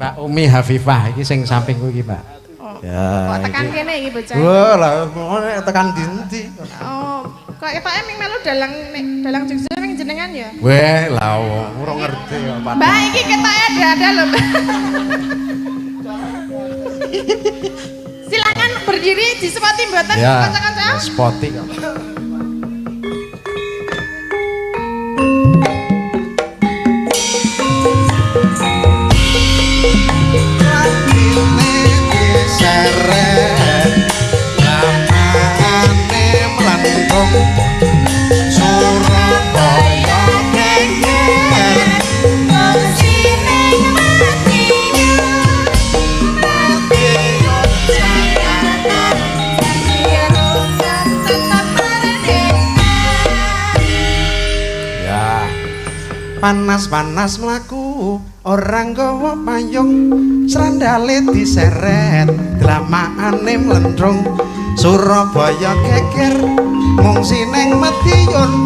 Mbak Umi Hafifah iki sing sampingku iki, Pak. Oh. Ya. Kok tekan kene iki bocah. Wah, lah tekan ndi? Oh, kok ketoke ming melu dalang Jogja ming jenengan ya? Weh, lah ora ngerti ya, Pak. Mbak iki ketoke ada lho, Mbak. Silakan berdiri di spoti mboten kanca-kanca. Ya, spoti. Panas-panas mlaku orang gawa payung srandale diseret dramaane mlendrung Surabaya geger mung sineng Madiun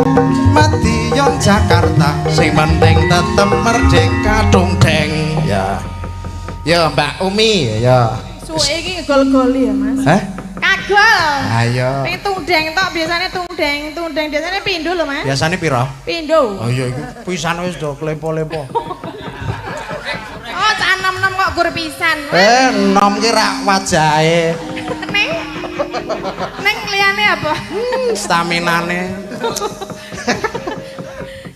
Jakarta sing penting tetep merdeka dongdeng ya Mbak Umi ya suwe iki gol-goli ya Mas kagol ayo pengen tundeng tok biasanya tundeng biasanya pindho lho Mas biasanya piro? Pindho oh iya pisan wis do klepo-lepo oh cah nom-nom kok gur pisan nom ki rak wajahe neng liyane apa? Staminane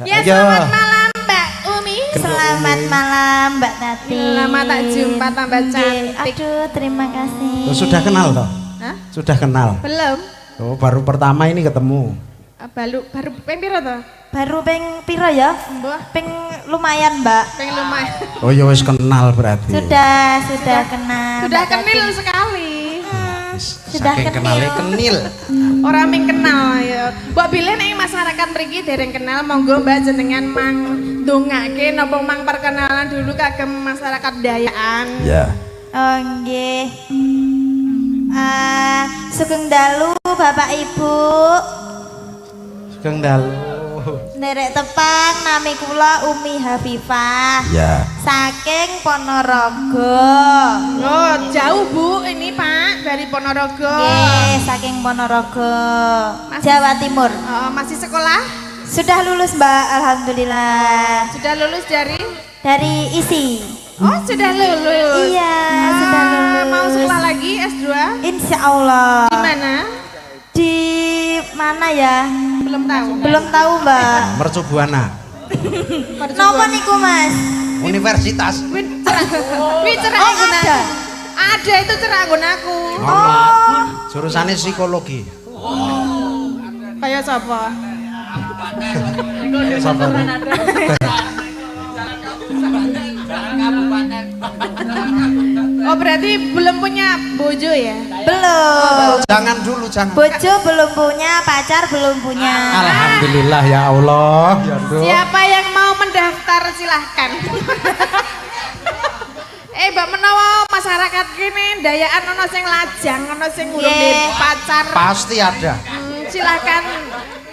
ya selamat malam Mbak Umi selamat malam Mbak Tati lama tak jumpa tambah cantik aduh terima kasih sudah kenal toh? Hah? Sudah kenal? Belum. Oh, baru pertama ini ketemu. Baru ping piro to? Baru ping piro ya? Mbah. Ping lumayan, Mbak. Ping lumayan. Oh, ya wis kenal berarti. Sudah kenal. Sudah kenil sekali. Sudah kenil. Orang ming kenal ya. Mbak Bilih nek masyarakat mriki dereng kenal, monggo Mbak jenengan mang ndongake napa mang perkenalan dulu kagem masyarakat Dayaan. Ya. Oh, nggih. Sugeng dalu Bapak Ibu. Sugeng dalu. Nderek tepang nami kula Umi Hafifah. Ya. Saking Ponorogo. Oh, jauh Bu ini Pak dari Ponorogo. Nggih, saking Ponorogo. Jawa Timur. Oh, masih sekolah? Sudah lulus, Mbak. Alhamdulillah. Sudah lulus dari ISI. Oh, sudah lulus. Iya, sudah lulus. Mau sekolah lagi S2? Insya Allah. Di mana? Di mana ya? Belum tahu. Belum tahu, Mbak. Mercu Buana. Napa niku, Mas? Universitas. Wih, cerah Oh, ada. Ada itu cerah aku. Oh. Jurusannya psikologi. Kayak siapa? Siapa? Oh berarti belum punya bojo ya? Belum. Jangan dulu, jangan. Bojo belum punya, pacar belum punya. Alhamdulillah ya Allah. Ya siapa yang mau mendaftar silahkan. Mbak menawa masyarakat kini Dayaan ono sing lajang, ono sing urung pacar. Pasti ada. Silahkan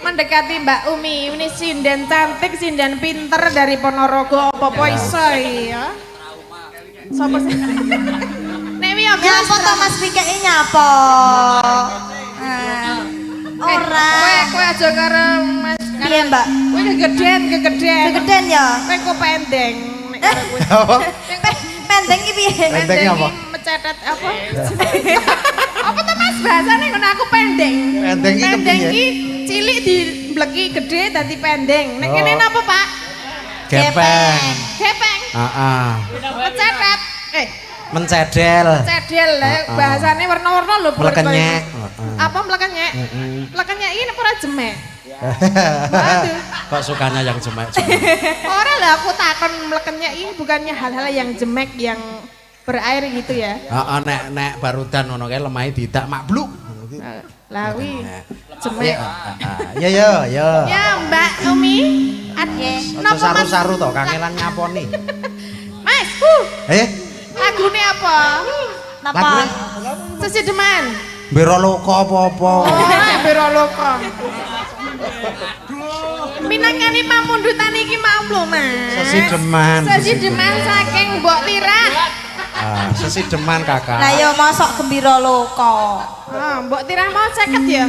mendekati Mbak Umi. Ini sinden cantik, sinden pinter dari Ponorogo. Apa iso ya? Sopo sih? Nek wi aku nyapa to Mas Pikeke nyapa. Ora. Kowe aja karo Mas. Piye, Mbak? Kowe kegeden. Kegeden ya. Kowe kok pendeng nek karo kowe. Pendeng iki piye? Pendeng apa? Mecetet apa? Apa to Mas bahasane ngono aku pendeng. Pendeng iki Pendeng iki cilik dibleki gede dadi pendeng. Nek kene napa, Pak? Gepeng. Gepeng. Heeh. Mecetet. Mencedel. Cedel bahasane warna-warna lho. Melekenyek. Apa melekenyek? Melekenyek ini ora jemek. Kok sukanya yang jemek-jemek? Ora lah aku takon melekenyek ini bukannya hal-hal yang jemek yang berair gitu ya. Heeh nek barudan ngono kae lemahe didak mabluk. Lawi jemek. Ya ya ya. Ya Mbak Umi. Napa saru-saru to kangelan nyaponi. Mas, lagune apa? Napa? Sesideman. Bero loko apa-apa. Oh, bero loko. Minangkani pamundutan iki mau lho, Mas. Sesideman. Sesideman saking Mbok Tirah. Ah, sesideman Kakak. Lah ya mosok gembira loka. Oh, Mbok Tirah mau 50 ya?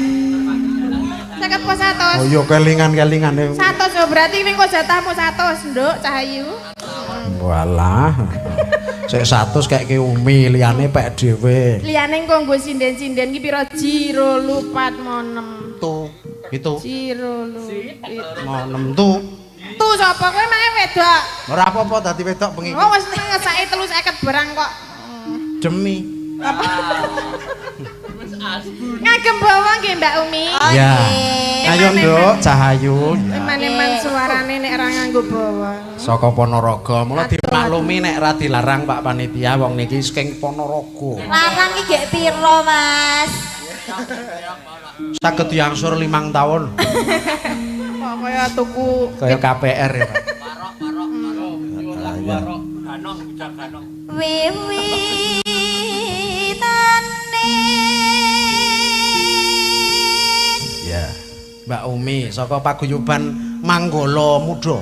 50 po 100. Oh iya kelingan-kelingan. 100 yo berarti ning kok jatahmu 100, Nduk, Cahayu. Walah. Sik 100 kayak ke Umi, liyane pek dhewe. Liyane kanggo sinden-sinden ki pira jiro lupat monem. Tuh, itu. Jiro lupat. Mau 6 tuh. Tuh sapa kowe mae wedok? Ora apa-apa dadi wedok bengi. Oh wis ngesaki 350 barang kok. Demi. Apa? Ngagem bawang nggih Mbak Umi. Ya. Ayo Nduk, Cahayu. Eman-eman suarane nek ora nganggo bawang. Saka Ponorogo, mula dimaklumi nek ra dilarang Pak Panitia wong niki saking Ponorogo. Larang iki gek piro, Mas? Saged diangsur 5 tahun. Kok kaya tuku Kaya KPR ya, Pak. Wiwitane. Ya. Mbak Umi saka paguyuban Manggala Muda.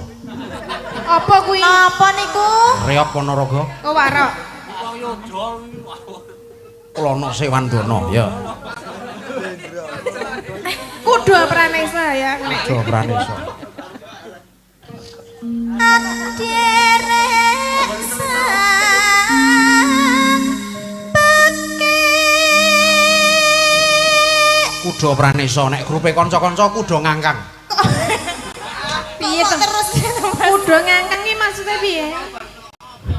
apa kuwi? Napa niku? Reok Ponorogo. Oh warok. Klono Sewandana ya. Kuda Pranesa ya nek. Kuda Pranesa. Derek sang beke. Kuda Pranesa nek grupe kanca-kanca kuda ngangkang. Piye to? Terus Kuda ngangkang iki maksudnya piye?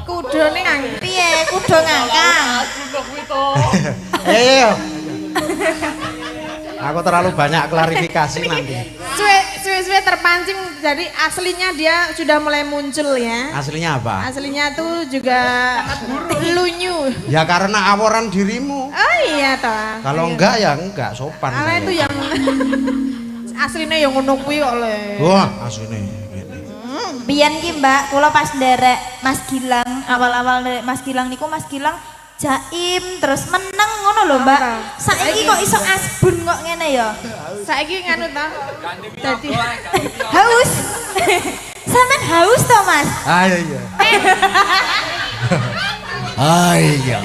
Kudane ngangkang. piye kudu ngangkang? Ayo. Aku terlalu banyak klarifikasi nanti. Suwe-suwe terpancing jadi aslinya dia sudah mulai muncul ya. Aslinya apa? Aslinya tuh juga lunyu. Ya karena aworan dirimu. Oh iya toh. Kalau enggak ya enggak sopan. Karena saya. itu yang aslinya yang ngono kuwi kok le. Wah, asline ngene. Biyen ki Mbak, kula pas nderek Mas Gilang, awal-awal nderek Mas Gilang niku Mas Gilang jaim terus meneng ngono lho Mbak. Saiki kok iso asbun kok ngene ya. Saiki nganu ta. Dadi Haus. Sampeyan haus to Mas? Ah iya. Ah iya.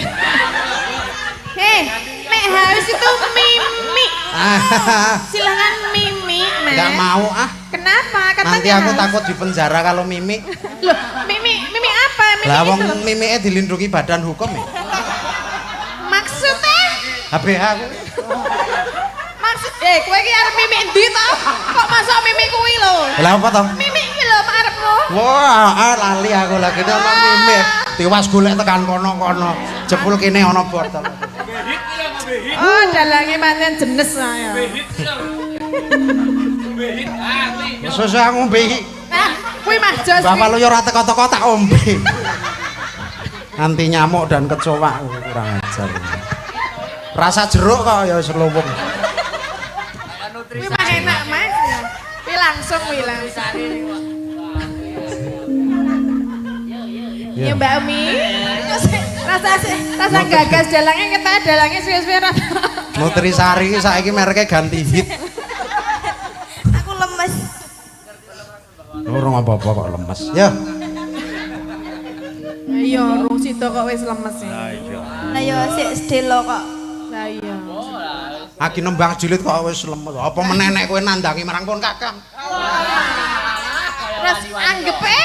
nek haus itu mimi. Silakan mimi, Mas. Enggak mau ah. Kenapa? Katanya Nanti aku haus. takut di penjara kalau mimik. Loh, mimi apa? Mimi Lah wong itu. mimike dilindungi badan hukum ya. Maksudnya? HBH aku. Kowe iki arep mimi endi to? Kok masuk mimi kuwi lho? Lah apa to? Mimi iki lho arepmu. Wah, lali aku lagi ono mimik. Tiwas golek tekan kono-kono. Jebul kene ana botol. Oh, dalange pancen jenes ya. Susu aku ngombe iki. Nah, kuwi Mas Jos. Bapak lu yo ora teko-teko tak ombe. Nanti nyamuk dan kecoa kurang ajar. Rasa jeruk kok ya wis luwung. Kuwi mah enak, Mas. Kuwi langsung. Ya Mbak Umi. Rasa gagas dalangnya ketanya dalangnya suwe-suwe ra. Nutrisari saiki mereknya ganti hit. Aku lemes. Urung apa-apa kok lemes. Ya. Iya, rung sida kok wis lemes ya. Lah yo sik sedelo kok. Lah iya. Aki nembang jilid kok wis lemes. Apa meneh nek kowe nandangi marang pun Kakang. Terus anggepe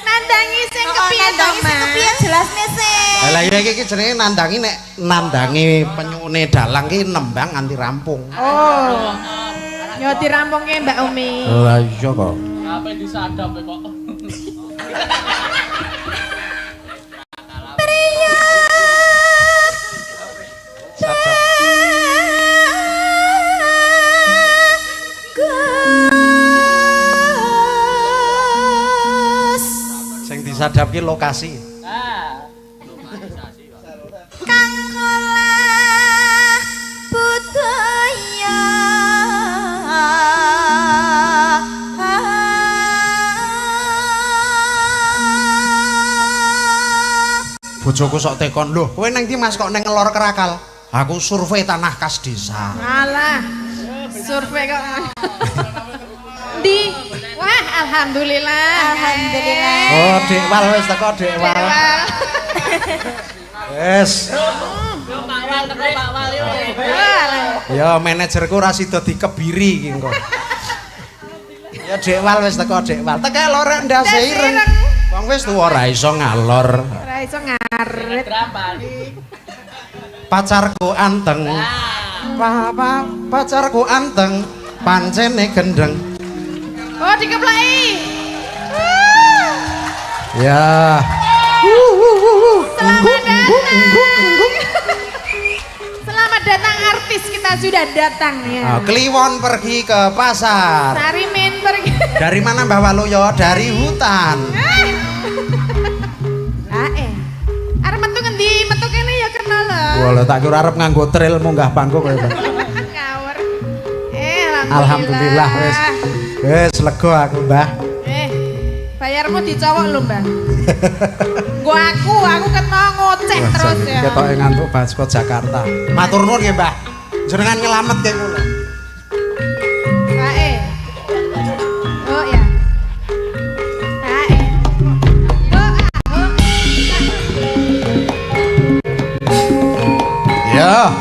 nandangi sing kepiye to, Nandangi sing kepiye jelasne sih. Lah ya iki jenenge nandangi nek nandangi penyune dalang ki nembang nganti rampung. Oh. Yo dirampungke Mbak Umi. Lah iya kok. Apa disadap kok. Sing disadap ki lokasi. Kang olah budaya Bojoku sok tekon lho, kowe nang ndi Mas kok nang ngelor kerakal? Aku survei tanah kas desa. Alah. Survei kok. Di. Wah, alhamdulillah. Alhamdulillah. Oh, Dekwal wis teko Dekwal. Wes. Pak Wal teko Pak Wal yo. Ya manajerku ra sida dikebiri iki engko. Ya Dekwal wis teko Dekwal. Teke lorek ndase ireng. Wong wis tuwa ora iso ngalor. Ora iso ngarit. Pacarku anteng. Pacarku anteng, pancene gendeng. Oh, dikeplaki. Ya. Selamat datang. Selamat datang artis kita sudah datang ya. Kliwon pergi ke pasar. Sarimin pergi. Dari mana Mbah Waluyo? Dari hutan. Arep metu ngendi? Metu kene ya kenal lho. Wala tak kira arep nganggo tril munggah panggung kowe. Ngawur. Alhamdulillah wis. Wis lega aku, Mbah. Bayarmu dicowok lho, Mbah. Aku kena ngoceh terus ya. Ketoke ngantuk Basko Jakarta. Matur nuwun nggih, Mbah. Jenengan nyelamet nggih kula. Kae. Oh ya. Kae. Ya.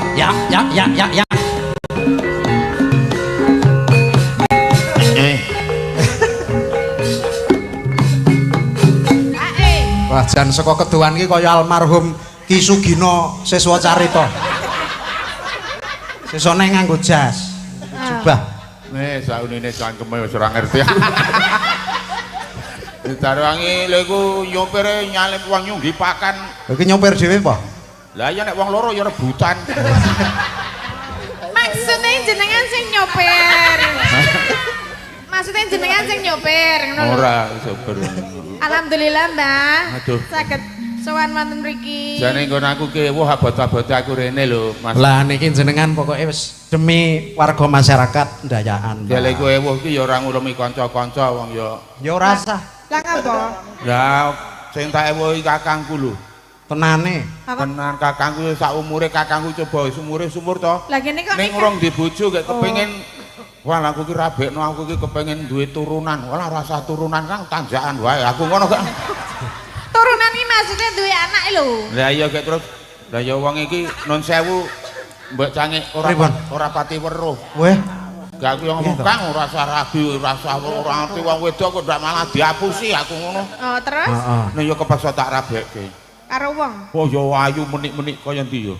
Wah, jan saka keduan iki kaya almarhum Ki Sugino siswa carita. Sesone nganggo jas. Jubah. Saunine cangkeme wis ora ngerti. Ditarangi lha iku nyopire nyalip wong nyunggi pakan. Iki nyopir dhewe apa? Lah ya nek wong loro ya rebutan. Maksudnya jenengan sing nyopir. Maksudnya jenengan sing nyopir ngono lho. Ora sopir. Alhamdulillah, Mbah. Aduh. Saged sowan wonten mriki. Jane nggon aku ki wah abot-abote aku rene lho, Mas. Lah niki jenengan pokoke wis demi warga masyarakat ndayaan. Ya lha iku ewuh ki ya ora ngulumi kanca-kanca wong ya. Ya ora sah. Lah ngapa? Ya sing tak ewuhi kakangku lho. Tenane. Tenan kakangku sak umure kakangku coba umure sumur to. Lah kene kok Ning urung di bojo gek kepengin wah aku ki rabekno aku ki kepengin duwe turunan. Wala rasa turunan Kang tanjakan wae. Aku ngono kok. turunan iki maksudnya duwe anak lho. Lah iya gek terus lah ya wong iki nun sewu mbok cangik ora pati weruh. Weh. Gak aku yang ngomong Kang ora usah rabi, ora usah ora ngerti wong wedok kok ndak malah diapusi aku ngono. Oh, terus? Nah ya kepaksa tak rabekke. Karo wong. Oh ya ayu menik-menik kaya ndi ya?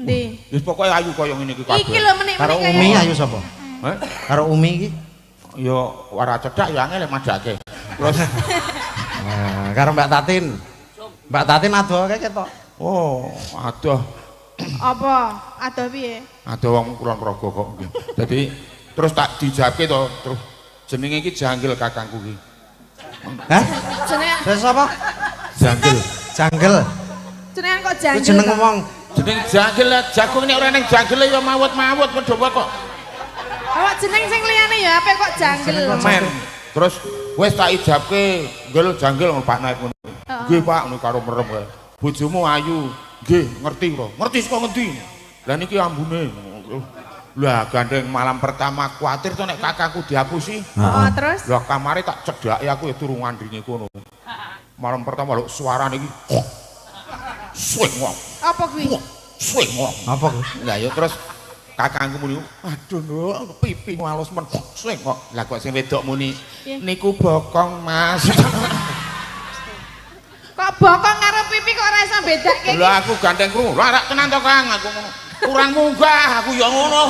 Ndi? Wis pokoke ayu kaya ngene iki kabeh. Iki lho menik-menik Karo Umi ayu sapa? Heh? Karo Umi iki. Ya ora cedak ya angel majake. Terus Karo Mbak Tatin. Mbak Tatin adoh ketok. oh, adoh. Apa? Adoh piye? Adoh wong kulon progo kok. Jadi terus tak dijawabke to, terus jenenge iki Janggil kakangku iki. Hah? Jenengan Terus apa? Janggil. Janggel. jenengan kok Ku janggil. jeneng wong. Jeneng Janggil lah, jagung nek ora ning Janggil ya mawut-mawut padha wae kok. Awak jeneng sing liyane ya apa kok janggil? Men. Terus wis tak ijabke, Gel Janggil ngono Pak Naik ngono. Nggih Pak, ngono karo merem wae. Bojomu ayu. Nggih, ngerti kok. Ngerti saka ngendi? Lah niki ambune. Lah gandeng malam pertama kuatir to nek kakakku dihapusi. Oh, terus? Lah kamare tak cedhaki aku ya turu ngandringe kono. Malam pertama lho suarane iki. Swing wong. Apa kuwi? Swing wong. Apa ku? Lah ya terus kakangku muni, aduh no, pipi halus men swing kok. Lah kok sing wedok muni, niku bokong Mas. Kok bokong karo pipi kok ora iso bedake? Lah aku gandeng krungu. Lah rak tenan to Kang aku ngono. Kurang munggah aku ya ngono.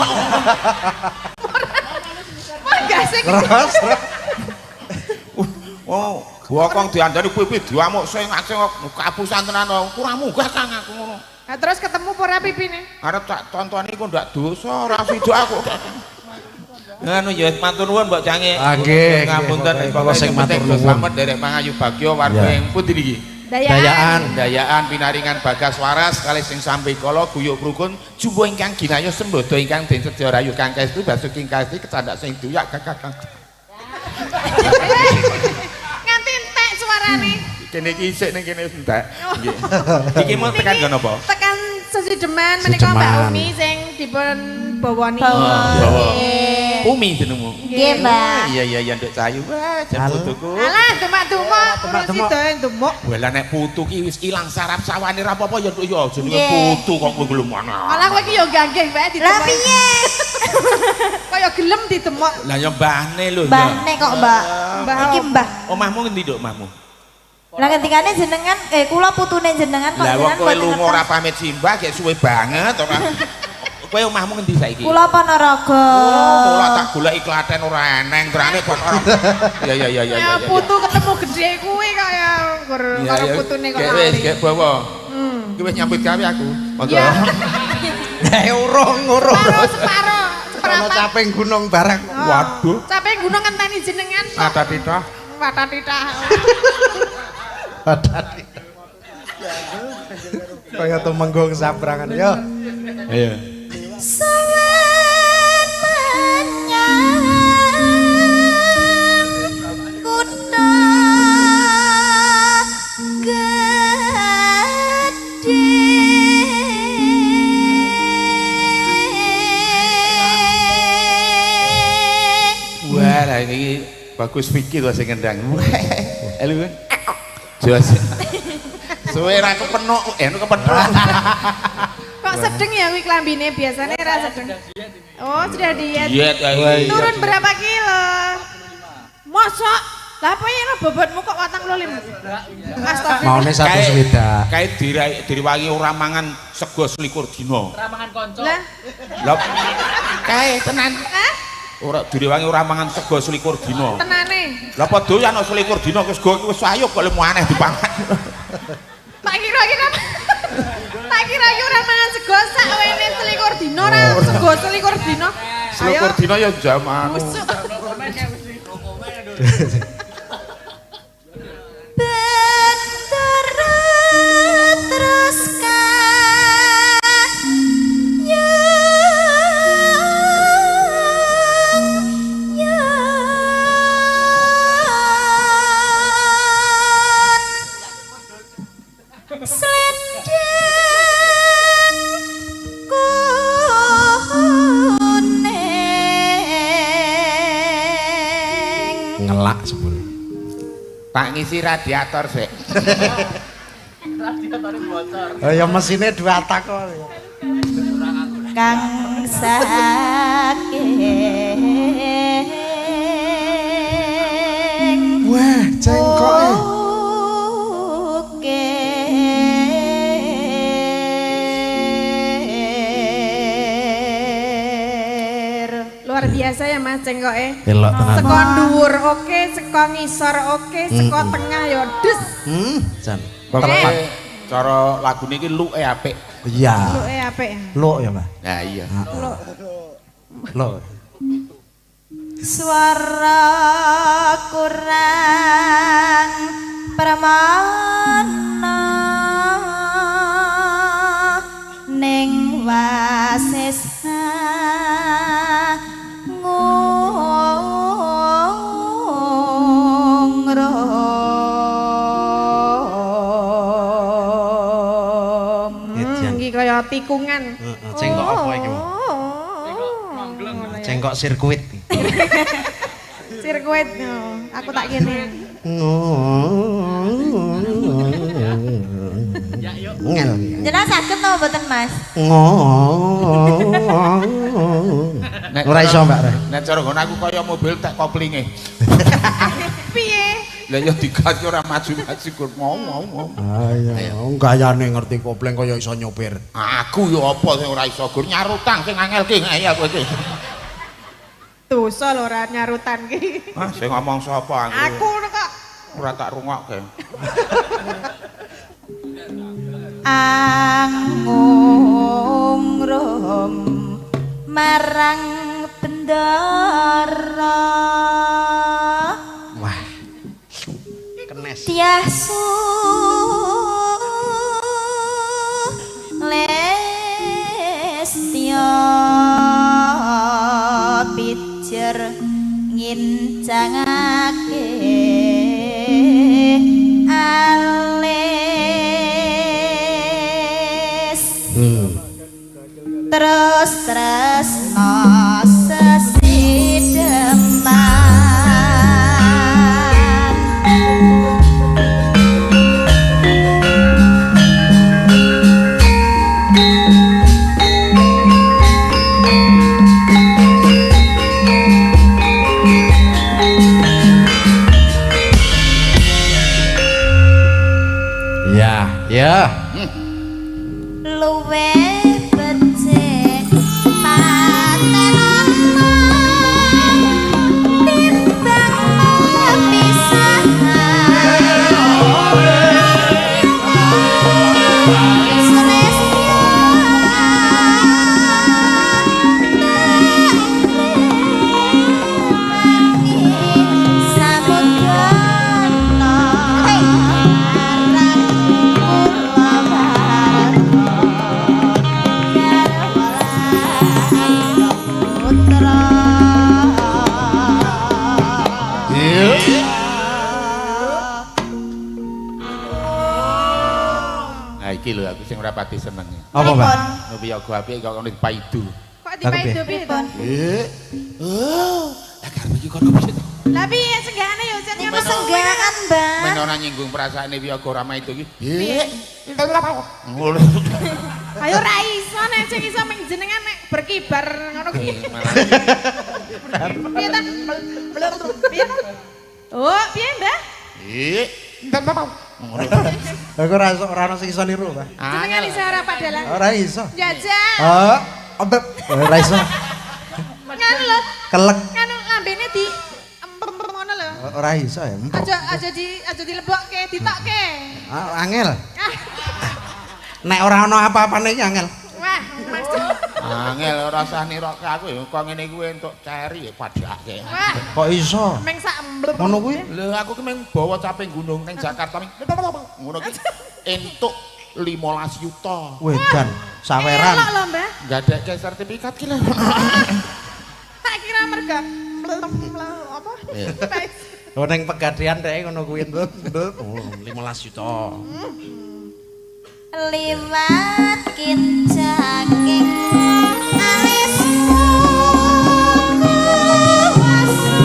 Enggak sing. Terus. Oh, bokong diandani pipi diamuk sing aceh kapusan tenan kurang munggah Kang aku ngono. Nah, terus ketemu ora pipine? Arep tak tontoni kok ndak dosa ora sida aku. Anu ya matur nuwun Mbok Cange. Nggih. Ngapunten Pokoke sing matur nuwun. Slamet derek Pangayu Bagyo warga ing pundi niki? Dayaan. Dayaan pinaringan Bagas Waras kalih sing sampe kala guyub rukun jumbo ingkang ginayos sembodo ingkang den sedya rayu kang kaestu basuki kasti kecandak sing duyak kakang. Nganti entek suarane. Kene iki isik ning kene wis entek. Nggih. Iki mau tekan kono apa? Tekan Sesideman menika Mbak Umi sing dipun bawani. Bawa. Umi jenengmu. Nggih, Mbak. Iya Nduk Cayu. Wah, jan putuku. Alah, demak-demak, terus sidae demuk. Wala nek putu ki wis ilang saraf sawane ra apa-apa ya Nduk ya jenenge putu kok kowe gelem ana. Alah kowe ki ya ganggeng bae ditemok. Lah piye? Kaya gelem ditemok. Lah ya mbahne lho. Mbahne kok, Mbak. Iki Mbah. Omahmu ngendi Nduk omahmu? Lah ketikane jenengan kula putune jenengan kok Lah wong jenengan kowe boten lunga ora ngertos. pamit simbah gek suwe banget ora. Kowe omahmu ngendi saiki? Kula Ponorogo. Mula tak goleki Klaten ora eneng, terane Ponorogo. Ya. Ya putu ketemu gede kuwi kaya karo putune kok. Wis gek bawa. Ki wis nyambut gawe aku. Monggo. Urung. Separo. Ono caping gunung bareng. Waduh. Caping gunung ngenteni jenengan. Ada titah. Watatitah. Kaya tumenggung sabrangan yo. Ayo. Sawen menyang kutha gedhe. Wah, lah ini bagus pikir lho sing ngendang. Halo. Jos. Suwe ra kepenuk, kepenuk. Kok sedeng ya kuwi klambine biasanya ra sedeng. Oh, sudah diet. Diet Turun berapa kilo? Mosok? Lah apa ya bobotmu kok 85? Astagfirullah. Maune 1 Kae diriwangi ora mangan sego 21 dina. Ora mangan kanca. Lah, Lah kae tenan. Ora diriwangi ora mangan sego 21 dina. tenane. Lah apa doyan 21 dina wis sego wis ayo kok lemu aneh dipangan. Tak kira-kira ora mangan sego sak wene 21 dina ora sego 21 dina. 21 dina ya jaman. Busuk. Terus ngelak sebul. Tak ngisi radiator sik. Radiatore bocor. Oh ya mesine 2 tak kok. Kang saking Wah, cengkoke. Luar biasa ya Mas cengkoke. Elok tenan. Seko dhuwur oke, seko ngisor oke, seko tengah ya des. Jan. Pokoke cara lagune iki luke apik. Iya. Luke apik. Luk ya, Mbak. Nah iya. Luk. Suara kurang pramana ning wasesa Iki kaya tikungan. Cengkok apa iki? Cengkok sirkuit. Sirkuit. Aku tak kene. Ngel. Jenengan saged to mboten Mas? Ora iso, Mbak. Nek cara ngono aku kaya mobil tek koplinge. Piye? Lah ya diganti ora maju-maju kur mau. Ah iya, gayane ngerti kopling kaya iso nyopir. Aku ya apa sing ora iso gur nyarutang sing angelke ngayal kowe iki. Dosa lho ora nyarutan ki. Ah sing ngomong sapa aku? Aku kok Ora tak rungokke. Angung rom marang bendara Wah. Kenes. tiasu lestya pijer ngincangake alis terus tresno sesin Nah, ya. Luwe becik paten timbang pisah iki lho aku sing ora pati seneng. Apa, Mbak? Ngopi yo apik kok ngene paidu. Kok dipaidu piye to? Lah karep iki kon kepiye to? Lah piye senggane yo sing ngono senggaan, Mbak. Men ora nyinggung perasaane Wiyaga ora maidu iki. Ngono. Ayo ra iso nek sing iso ming jenengan nek berkibar ngono ki. Piye ta? Piye ta? Oh, piye, Mbah? Ngono. Aku ora ono sing iso niru, Mbak. Jenengan iso ora Pak Dalang? Ora iso. Jajal. Oh, obep. Ora iso. Nganu lho. Kelek. Nganu lambene di ngono lho. Ora iso ya. Aja dilebokke, ditokke. Angel. Nek ora ono apa-apane iki angel. Wah, Mas. Angel ora usah nirokke aku ya kok ngene kuwi entuk ceri ya padake. Wah, Kok iso? meng sak Ngono kuwi? Lho aku ki meng bawa caping gunung ning Jakarta ngono ki entuk 15 juta. Wedan, saweran. Elok lho, Mbah. Gadekke sertifikat ki lho. Tak kira merga apa? Oh ning pegadaian dhek ngono kuwi, Nduk. 15 juta. Liwat kincaking alismu kuasa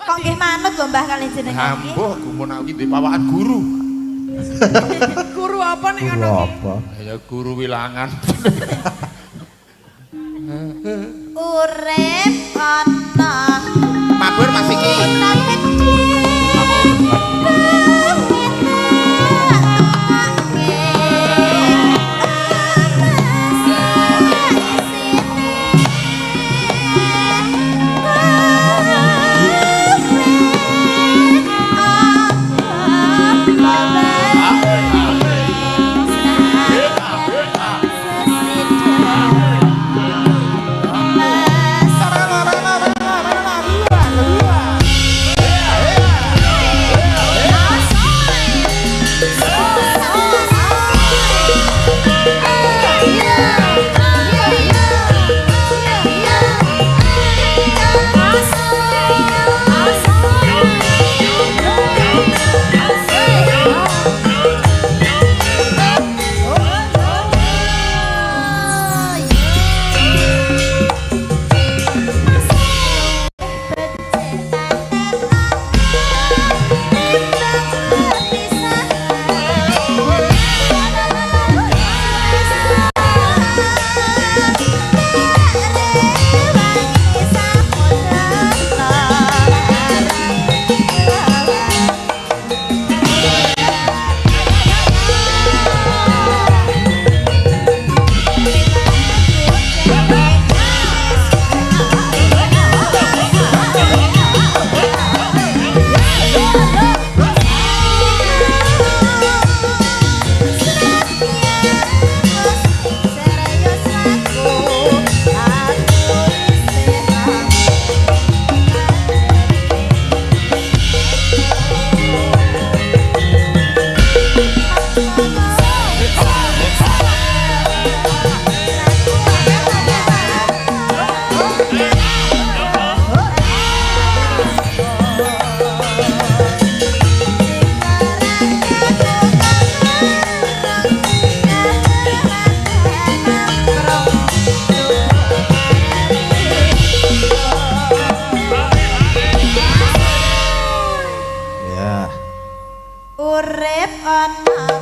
Kok nggih manut lho Mbah kali jenengan iki? Ambuh gumun aku di pawakan guru. Guru apa nek ngono ki? Apa? Ya guru wilangan. Urip ana Mabur Mas iki. urip ana